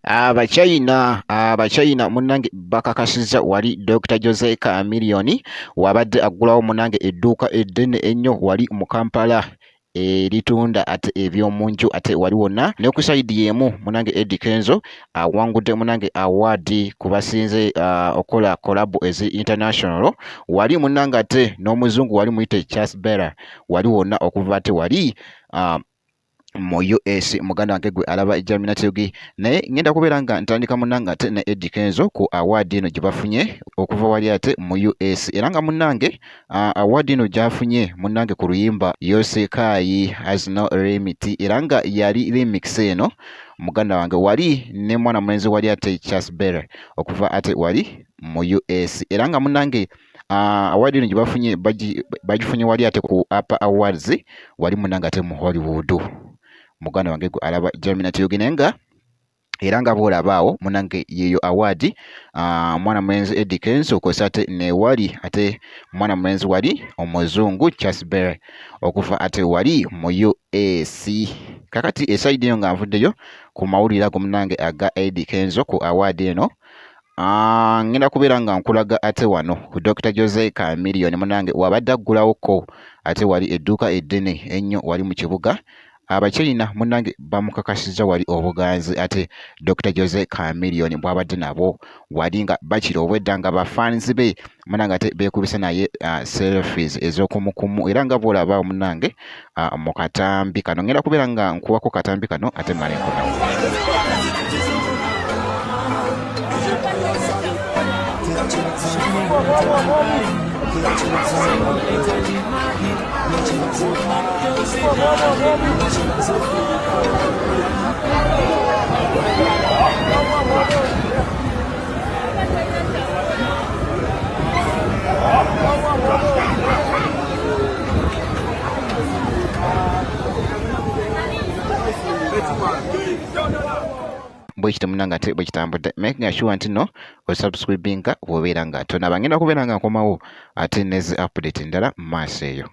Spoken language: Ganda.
Abachina munnange bakakasizza wali Dr. Jose Chameleone wabadde aggulawo munnange edduuka eddene ennyo wali mu Kampala eritunda ate eby'omunju ate wali wonna ne ku sayidi y'emu munnange Eddie Kenzo awangudde munnange award ku basinze okola collab ezi international wali munnange ate n'omuzungu wali muyite Charles Bella wali wonna okuva ate wali mu US muganda wange gwe alaba Jamina TV naye ngenda kubeera nga ntandika munnange ate ne Eddie Kenzo ku award eno gye bafunye okuva wali ate mu US era nga munnange award eno gyafunye munnange ku luyimba Yosekai has no limit era nga yali remix eno muganda wange wali ne mwana mulenzi wali ate Charles Bella okuva ate wali mu US era nga munnange award eno gye bafunye bagifunye wali ate ku Upper Awards wali munnange ate mu Hollywood muganda wange gwe alaba Jamina TV nenga era nga bw'olabaawo munnange yeeyo award mwana mulenzi Eddie Kenzo kw'ossa ate ne wali ate mwana mulenzi wali omuzungu Charles Bella okuva ate wali mu US kakati esayidi eyo nga nvuddeyo ku mawulire ago munnange aga Eddie Kenzo ku award eno ngenda kubeera nga nkulaga ate wano ku Dr. Jose Chameleone munnange wabadde aggulawoko ate wali edduuka eddene ennyo wali mu kibuga Abachina munnange bamukakasizza wali obuganzi ate Dr. Jose Chameleone bwabadde nabo wali nga bakira obwedda nga bafans be munnange ate beekubise naye selfies ez'okumukumu era nga bw'olaba munnange mu katambi kano ngenda kubeera nga nkuwako katambi kano ate mmale nkonawo. Bwekite munnange ate bwekitambudde making sure nti no osubscribinga bw'obeera nga tonaba ngenda kubeera nga nkomawo ate nezi update endala mu maaso eyo.